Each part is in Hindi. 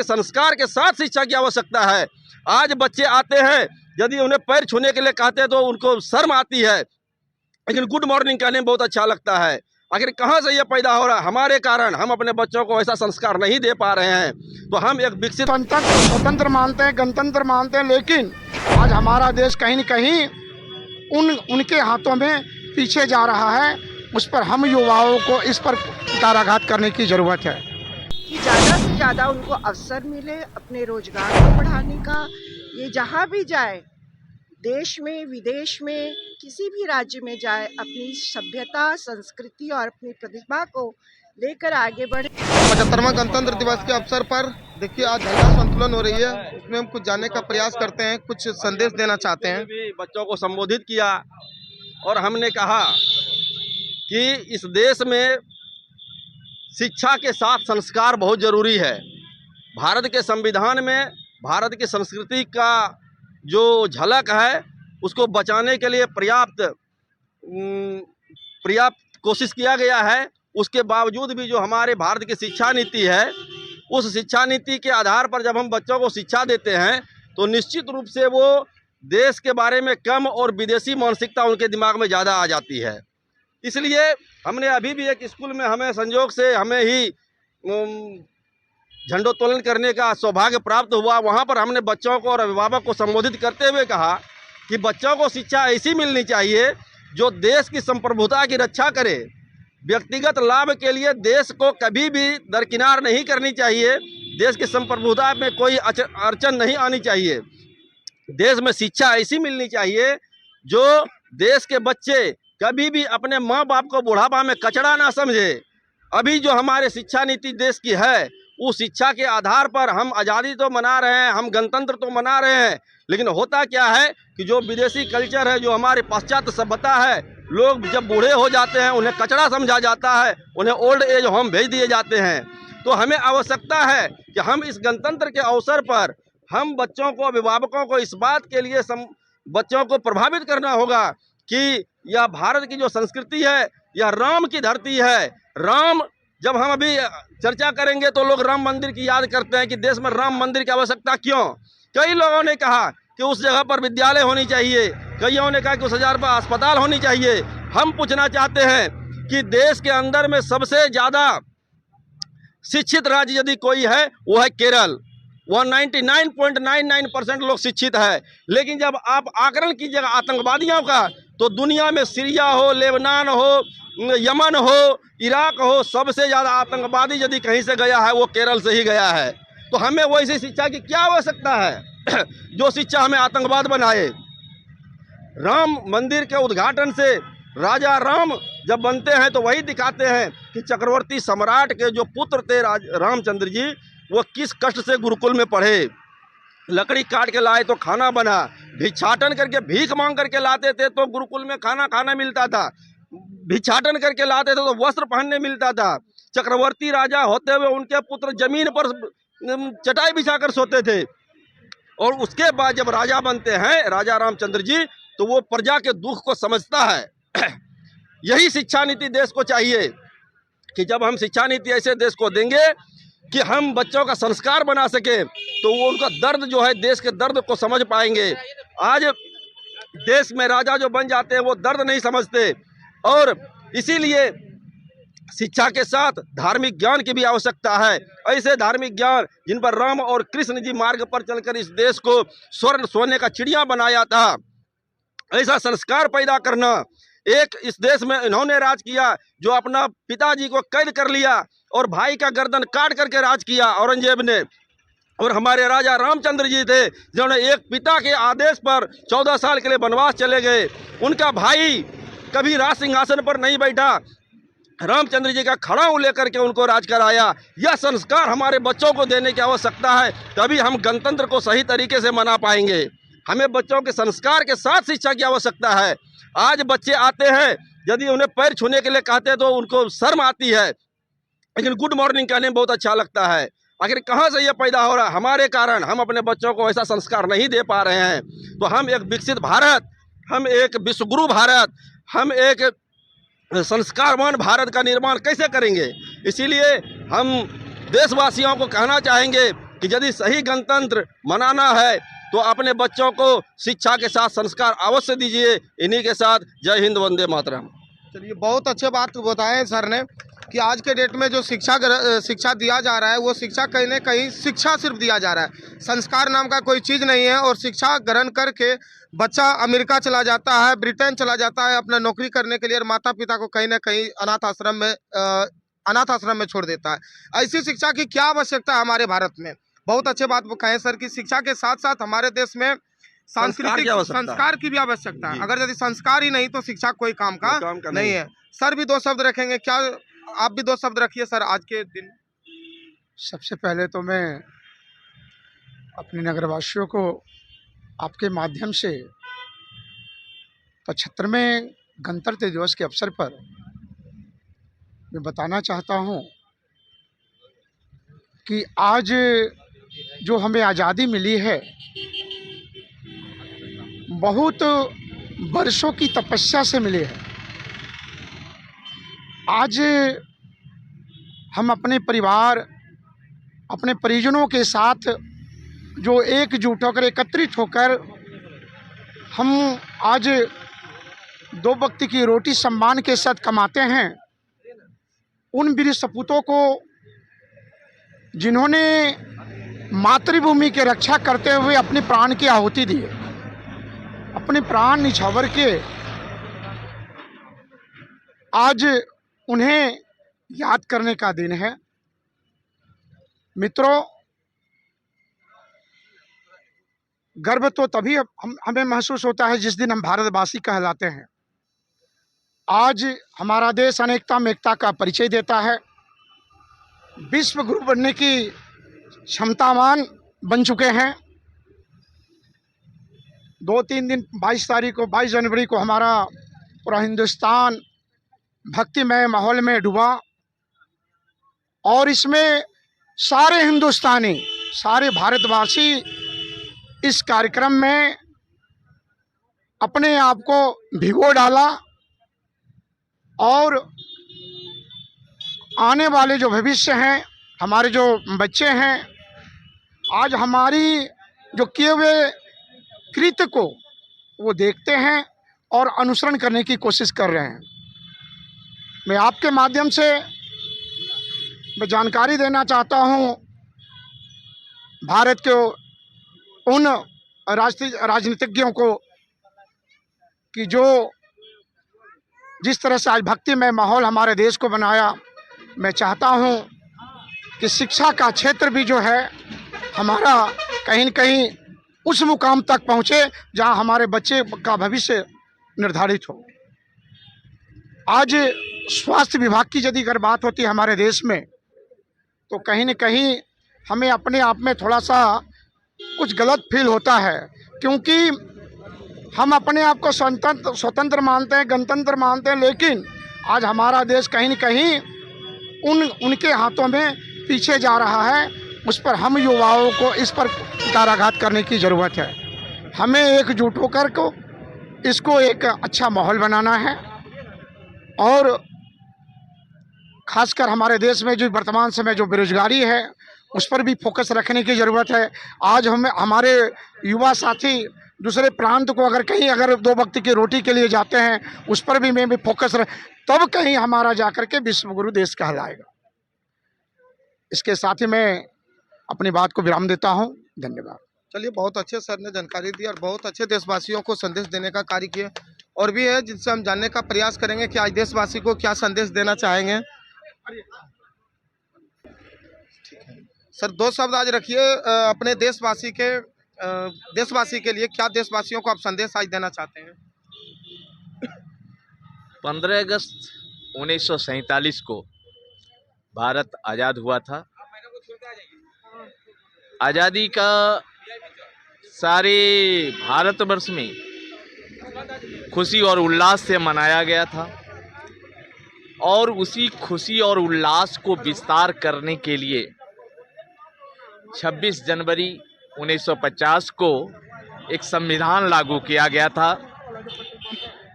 के संस्कार के साथ शिक्षा की आवश्यकता है। आज बच्चे आते हैं, यदि उन्हें पैर छूने के लिए कहते हैं तो उनको शर्म आती है, लेकिन गुड मॉर्निंग कहने में बहुत अच्छा लगता है। आखिर कहाँ से ये पैदा हो रहा है? हमारे कारण हम अपने बच्चों को ऐसा संस्कार नहीं दे पा रहे हैं। तो हम एक विकसित स्वतंत्र मानते हैं, गणतंत्र मानते हैं, लेकिन आज हमारा देश कहीं न कहीं उनके हाथों में पीछे जा रहा है। उस पर हम युवाओं को इस पर कुठाराघात करने की ज़रूरत है कि ज़्यादा से ज़्यादा उनको अवसर मिले अपने रोजगार को बढ़ाने का। ये जहाँ भी जाए, देश में विदेश में किसी भी राज्य में जाए, अपनी सभ्यता, संस्कृति और अपनी प्रतिभा को लेकर आगे बढ़े। 75वां गणतंत्र दिवस के अवसर पर देखिए आज झंडा संतुलन हो रही है, उसमें हम कुछ जानने का प्रयास करते हैं, कुछ संदेश देना चाहते हैं। भी बच्चों को संबोधित किया और हमने कहा कि इस देश में शिक्षा के साथ संस्कार बहुत ज़रूरी है। भारत के संविधान में भारत की संस्कृति का जो झलक है उसको बचाने के लिए पर्याप्त कोशिश किया गया है। उसके बावजूद भी जो हमारे भारत की शिक्षा नीति है, उस शिक्षा नीति के आधार पर जब हम बच्चों को शिक्षा देते हैं तो निश्चित रूप से वो देश के बारे में कम और विदेशी मानसिकता उनके दिमाग में ज़्यादा आ जाती है। इसलिए हमने अभी भी एक स्कूल में हमें संयोग से हमें ही झंडोत्तोलन करने का सौभाग्य प्राप्त हुआ। वहाँ पर हमने बच्चों को और अभिभावक को संबोधित करते हुए कहा कि बच्चों को शिक्षा ऐसी मिलनी चाहिए जो देश की संप्रभुता की रक्षा करे। व्यक्तिगत लाभ के लिए देश को कभी भी दरकिनार नहीं करनी चाहिए। देश की संप्रभुता में कोई अड़चन नहीं आनी चाहिए। देश में शिक्षा ऐसी मिलनी चाहिए जो देश के बच्चे कभी भी अपने माँ बाप को बुढ़ापा में कचड़ा ना समझे। अभी जो हमारे शिक्षा नीति देश की है, उस शिक्षा के आधार पर हम आज़ादी तो मना रहे हैं, हम गणतंत्र तो मना रहे हैं, लेकिन होता क्या है कि जो विदेशी कल्चर है, जो हमारे पाश्चात्य सभ्यता है, लोग जब बूढ़े हो जाते हैं उन्हें कचड़ा समझा जाता है, उन्हें ओल्ड एज होम भेज दिए जाते हैं। तो हमें आवश्यकता है कि हम इस गणतंत्र के अवसर पर हम बच्चों को, अभिभावकों को इस बात के लिए बच्चों को प्रभावित करना होगा कि यह भारत की जो संस्कृति है, यह राम की धरती है। राम, जब हम अभी चर्चा करेंगे तो लोग राम मंदिर की याद करते हैं कि देश में राम मंदिर की आवश्यकता क्यों। कई लोगों ने कहा कि उस जगह पर विद्यालय होनी चाहिए, कईयों ने कहा कि उस जगह पर अस्पताल होनी चाहिए। हम पूछना चाहते हैं कि देश के अंदर में सबसे ज़्यादा शिक्षित राज्य यदि कोई है वो है केरल। वह 99.99% लोग शिक्षित है। लेकिन जब आप आकलन कीजिएगा आतंकवादियों का, तो दुनिया में सीरिया हो, लेबनान हो, यमन हो, इराक हो, सबसे ज़्यादा आतंकवादी यदि कहीं से गया है वो केरल से ही गया है। तो हमें वैसी शिक्षा की क्या आवश्यकता है जो शिक्षा हमें आतंकवाद बनाए। राम मंदिर के उद्घाटन से राजा राम जब बनते हैं तो वही दिखाते हैं कि चक्रवर्ती सम्राट के जो पुत्र थे रामचंद्र जी, वो किस कष्ट से गुरुकुल में पढ़े। लकड़ी काट के लाए तो खाना बना, भिक्षाटन करके भीख मांग करके लाते थे तो गुरुकुल में खाना मिलता था, भिक्षाटन करके लाते थे तो वस्त्र पहनने मिलता था। चक्रवर्ती राजा होते हुए उनके पुत्र जमीन पर चटाई बिछाकर सोते थे। और उसके बाद जब राजा बनते हैं राजा रामचंद्र जी, तो वो प्रजा के दुख को समझता है। यही शिक्षा नीति देश को चाहिए कि जब हम शिक्षा नीति ऐसे देश को देंगे कि हम बच्चों का संस्कार बना सके, तो वो उनका दर्द जो है, देश के दर्द को समझ पाएंगे। आज देश में राजा जो बन जाते हैं वो दर्द नहीं समझते, और इसीलिए शिक्षा के साथ धार्मिक ज्ञान की भी आवश्यकता है। ऐसे धार्मिक ज्ञान जिन पर राम और कृष्ण जी मार्ग पर चलकर इस देश को स्वर्ण सोने का चिड़िया बनाया था, ऐसा संस्कार पैदा करना। एक इस देश में इन्होंने राज किया जो अपना पिताजी को कैद कर लिया और भाई का गर्दन काट करके राज किया औरंगजेब ने। और हमारे राजा रामचंद्र जी थे जिन्होंने एक पिता के आदेश पर 14 साल के लिए वनवास चले गए। उनका भाई कभी राज सिंहासन पर नहीं बैठा, रामचंद्र जी का खड़ाऊ लेकर के उनको राज कराया। यह संस्कार हमारे बच्चों को देने की आवश्यकता है, तभी हम गणतंत्र को सही तरीके से मना पाएंगे। हमें बच्चों के संस्कार के साथ शिक्षा की आवश्यकता है। आज बच्चे आते हैं, यदि उन्हें पैर छूने के लिए कहते हैं तो उनको शर्म आती है, लेकिन गुड मॉर्निंग कहने में बहुत अच्छा लगता है। आखिर कहाँ से ये पैदा हो रहा है? हमारे कारण हम अपने बच्चों को ऐसा संस्कार नहीं दे पा रहे हैं। तो हम एक विकसित भारत, हम एक विश्वगुरु भारत, हम एक संस्कारवान भारत का निर्माण कैसे करेंगे? इसीलिए हम देशवासियों को कहना चाहेंगे कि यदि सही गणतंत्र मनाना है तो अपने बच्चों को शिक्षा के साथ संस्कार अवश्य दीजिए। इन्हीं के साथ जय हिंद, वंदे मातरम। चलिए, बहुत अच्छे बात बताए सर ने कि आज के डेट में जो शिक्षा दिया जा रहा है वो शिक्षा कहीं ना कहीं शिक्षा सिर्फ दिया जा रहा है, संस्कार नाम का कोई चीज़ नहीं है। और शिक्षा ग्रहण करके बच्चा अमेरिका चला जाता है, ब्रिटेन चला जाता है अपना नौकरी करने के लिए, और माता पिता को कहीं ना कहीं अनाथ आश्रम में छोड़ देता है। ऐसी शिक्षा की क्या आवश्यकता है हमारे भारत में? बहुत अच्छे बात कहें सर कि शिक्षा के साथ साथ हमारे देश में सांस्कृतिक संस्कार की भी आवश्यकता है। अगर यदि संस्कार ही नहीं तो शिक्षा कोई काम का नहीं है। सर भी 2 शब्द रखेंगे क्या? आप भी 2 शब्द रखिए सर आज के दिन। सबसे पहले तो मैं अपने नगरवासियों को आपके माध्यम से 75वें गणतंत्र दिवस के अवसर पर मैं बताना चाहता हूं कि आज जो हमें आज़ादी मिली है, बहुत वर्षों की तपस्या से मिली है। आज हम अपने परिवार, अपने परिजनों के साथ जो एकजुट होकर, एकत्रित होकर हम आज 2 वक्त की रोटी सम्मान के साथ कमाते हैं, उन वीर सपूतों को जिन्होंने मातृभूमि की रक्षा करते हुए अपने प्राण की आहुति दी, अपने प्राण निछावर के, आज उन्हें याद करने का दिन है। मित्रों, गर्व तो तभी हमें महसूस होता है जिस दिन हम भारतवासी कहलाते हैं। आज हमारा देश अनेकता में एकता का परिचय देता है, विश्व गुरु बनने की क्षमतावान बन चुके हैं। 2-3 दिन 22 जनवरी को हमारा पूरा हिंदुस्तान भक्तिमय माहौल में डूबा, और इसमें सारे हिंदुस्तानी, सारे भारतवासी इस कार्यक्रम में अपने आप को भिगो डाला, और आने वाले जो भविष्य हैं, हमारे जो बच्चे हैं, आज हमारी जो किए हुए कृत्य को वो देखते हैं और अनुसरण करने की कोशिश कर रहे हैं। मैं आपके माध्यम से मैं जानकारी देना चाहता हूं भारत के उन राजनीतिज्ञों को कि जो जिस तरह से आज भक्तिमय माहौल हमारे देश को बनाया। मैं चाहता हूं कि शिक्षा का क्षेत्र भी जो है हमारा कहीं न कहीं उस मुकाम तक पहुंचे जहां हमारे बच्चे का भविष्य निर्धारित हो। आज स्वास्थ्य विभाग की यदि अगर बात होती है हमारे देश में, तो कहीं न कहीं हमें अपने आप में थोड़ा सा कुछ गलत फील होता है, क्योंकि हम अपने आप को स्वतंत्र मानते हैं, गणतंत्र मानते हैं, लेकिन आज हमारा देश कहीं न कहीं उनके हाथों में पीछे जा रहा है। उस पर हम युवाओं को इस पर कुठाराघात करने की ज़रूरत है। हमें एकजुट होकर को इसको एक अच्छा माहौल बनाना है, और खासकर हमारे देश में जो वर्तमान समय जो बेरोजगारी है उस पर भी फोकस रखने की ज़रूरत है। आज हमारे युवा साथी दूसरे प्रांत को अगर 2 वक्त की रोटी के लिए जाते हैं, उस पर भी मैं भी फोकस तब कहीं हमारा जाकर के विश्वगुरु देश कहलाएगा। इसके साथ ही मैं अपनी बात को विराम देता हूं। धन्यवाद। चलिए, बहुत अच्छे सर ने जानकारी दी और बहुत अच्छे देशवासियों को संदेश देने का कार्य किया, और भी है जिनसे हम जानने का प्रयास करेंगे कि आज देशवासी को क्या संदेश देना चाहेंगे। सर, 2 शब्द आज रखिए अपने देशवासी के लिए, क्या देशवासियों को आप संदेश आज देना चाहते हैं? 15 अगस्त 1947 को भारत आज़ाद हुआ था। आज़ादी का सारे भारतवर्ष में खुशी और उल्लास से मनाया गया था, और उसी खुशी और उल्लास को विस्तार करने के लिए 26 जनवरी 1950 को एक संविधान लागू किया गया था,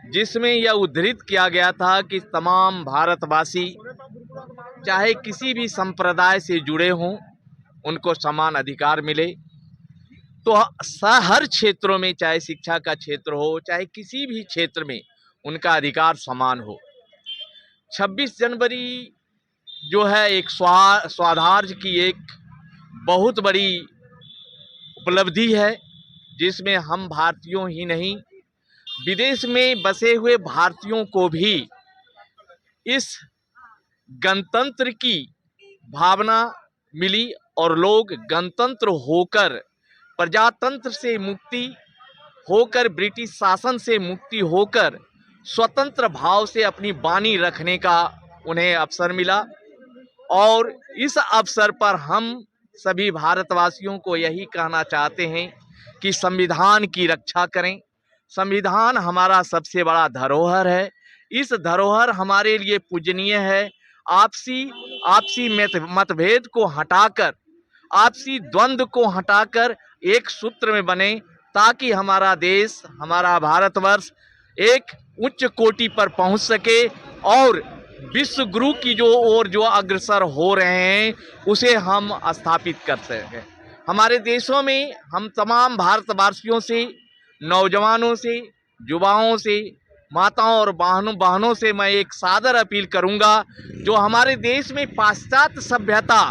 जिसमें यह उद्धृत किया गया था कि तमाम भारतवासी चाहे किसी भी संप्रदाय से जुड़े हों, उनको समान अधिकार मिले। तो हर क्षेत्रों में, चाहे शिक्षा का क्षेत्र हो, चाहे किसी भी क्षेत्र में, उनका अधिकार समान हो। 26 जनवरी जो है एक स्वाधार्य की एक बहुत बड़ी उपलब्धि है, जिसमें हम भारतीयों ही नहीं, विदेश में बसे हुए भारतीयों को भी इस गणतंत्र की भावना मिली और लोग गणतंत्र होकर, प्रजातंत्र से मुक्ति होकर, ब्रिटिश शासन से मुक्ति होकर स्वतंत्र भाव से अपनी वाणी रखने का उन्हें अवसर मिला। और इस अवसर पर हम सभी भारतवासियों को यही कहना चाहते हैं कि संविधान की रक्षा करें। संविधान हमारा सबसे बड़ा धरोहर है। इस धरोहर हमारे लिए पूजनीय है। आपसी मतभेद को हटाकर, आपसी द्वंद्व को हटाकर एक सूत्र में बने, ताकि हमारा देश, हमारा भारतवर्ष एक उच्च कोटि पर पहुंच सके और विश्व गुरु की जो ओर जो अग्रसर हो रहे हैं उसे हम स्थापित कर सकें। हमारे देशों में हम तमाम भारतवासियों से, नौजवानों से, युवाओं से, माताओं और बहनों से मैं एक सादर अपील करूंगा, जो हमारे देश में पाश्चात्य सभ्यता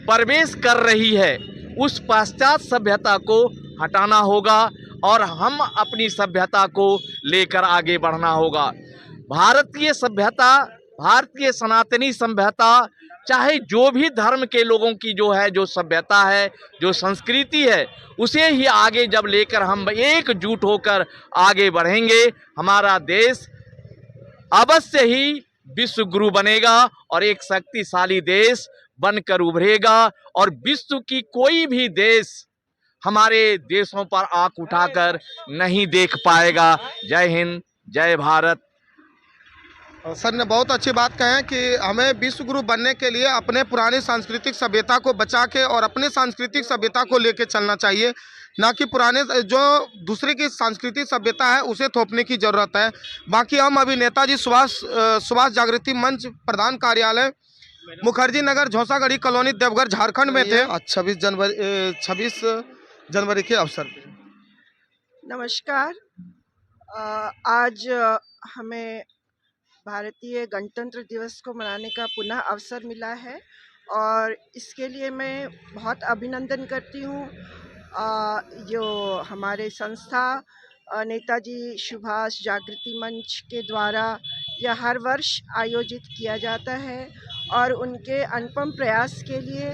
प्रवेश कर रही है, उस पाश्चात्य सभ्यता को हटाना होगा और हम अपनी सभ्यता को लेकर आगे बढ़ना होगा। भारतीय सभ्यता, भारतीय सनातनी सभ्यता, चाहे जो भी धर्म के लोगों की जो है, जो सभ्यता है, जो संस्कृति है, उसे ही आगे जब लेकर हम एकजुट होकर आगे बढ़ेंगे, हमारा देश अवश्य ही विश्व गुरु बनेगा और एक शक्तिशाली देश बनकर उभरेगा और विश्व की कोई भी देश हमारे देशों पर आंख उठाकर नहीं देख पाएगा। जय हिंद, जय भारत। सर ने बहुत अच्छी बात कही है कि हमें विश्व गुरु बनने के लिए अपने पुरानी सांस्कृतिक सभ्यता को बचा के और अपने सांस्कृतिक सभ्यता को लेके चलना चाहिए, ना कि पुराने जो दूसरे की सांस्कृतिक सभ्यता है उसे थोपने की ज़रूरत है। बाकी हम अभी नेताजी सुभाष जागृति मंच प्रधान कार्यालय मुखर्जी नगर झोसागढ़ी कॉलोनी देवघर झारखंड में थे 26 जनवरी के अवसर पर। नमस्कार। आज हमें भारतीय गणतंत्र दिवस को मनाने का पुनः अवसर मिला है और इसके लिए मैं बहुत अभिनंदन करती हूँ जो हमारे संस्था नेताजी सुभाष जागृति मंच के द्वारा यह हर वर्ष आयोजित किया जाता है और उनके अनुपम प्रयास के लिए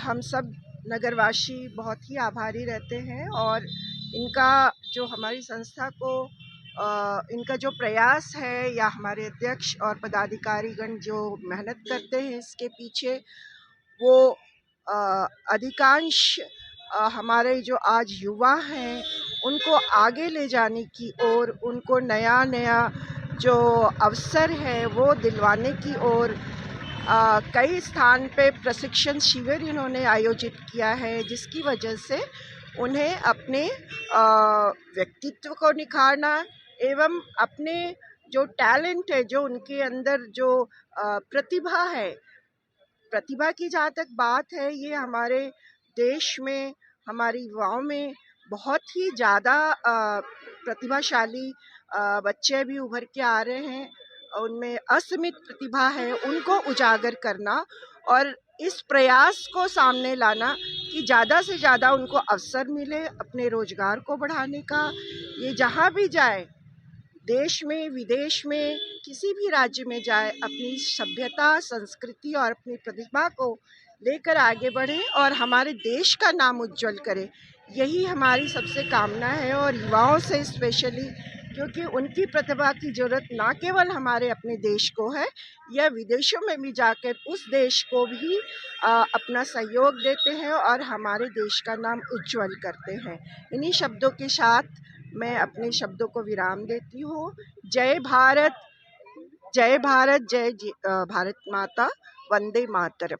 हम सब नगरवासी बहुत ही आभारी रहते हैं। और इनका जो हमारी संस्था को इनका जो प्रयास है या हमारे अध्यक्ष और पदाधिकारीगण जो मेहनत करते हैं इसके पीछे, वो अधिकांश हमारे जो आज युवा हैं उनको आगे ले जाने की ओर, उनको नया नया जो अवसर है वो दिलवाने की ओर कई स्थान पे प्रशिक्षण शिविर इन्होंने आयोजित किया है, जिसकी वजह से उन्हें अपने व्यक्तित्व को निखारना एवं अपने जो टैलेंट है, जो उनके अंदर जो प्रतिभा है, प्रतिभा की जहाँ तक बात है, ये हमारे देश में हमारे युवाओं में बहुत ही ज़्यादा प्रतिभाशाली बच्चे भी उभर के आ रहे हैं। उनमें असीमित प्रतिभा है, उनको उजागर करना और इस प्रयास को सामने लाना कि ज़्यादा से ज़्यादा उनको अवसर मिले अपने रोजगार को बढ़ाने का। ये जहाँ भी जाए, देश में विदेश में किसी भी राज्य में जाए, अपनी सभ्यता, संस्कृति और अपनी प्रतिभा को लेकर आगे बढ़े और हमारे देश का नाम उज्जवल करे, यही हमारी सबसे कामना है। और युवाओं से स्पेशली, क्योंकि उनकी प्रतिभा की ज़रूरत ना केवल हमारे अपने देश को है, या विदेशों में भी जाकर उस देश को भी अपना सहयोग देते हैं और हमारे देश का नाम उज्जवल करते हैं। इन्हीं शब्दों के साथ मैं अपने शब्दों को विराम देती हूँ। जय भारत, जय भारत, जय भारत माता, वंदे मातरम।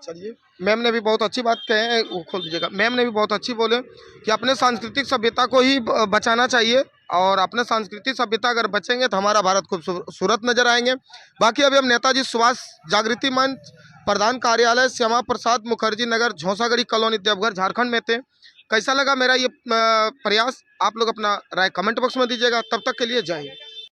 चलिए, मैम ने भी बहुत अच्छी बात कही है, वो खोल दीजिएगा। मैम ने भी बहुत अच्छी बोले कि अपने सांस्कृतिक सभ्यता को ही बचाना चाहिए और अपने सांस्कृतिक सभ्यता अगर बचेंगे तो हमारा भारत खूबसूरत नजर आएंगे। बाकी अभी हम नेताजी सुभाष जागृति मंच प्रधान कार्यालय श्यामा प्रसाद मुखर्जी नगर, झोंसागढ़ी कॉलोनी, देवघर, झारखंड में थे। कैसा लगा मेरा ये प्रयास, आप लोग अपना राय कमेंट बॉक्स में दीजिएगा। तब तक के लिए जय हिंद।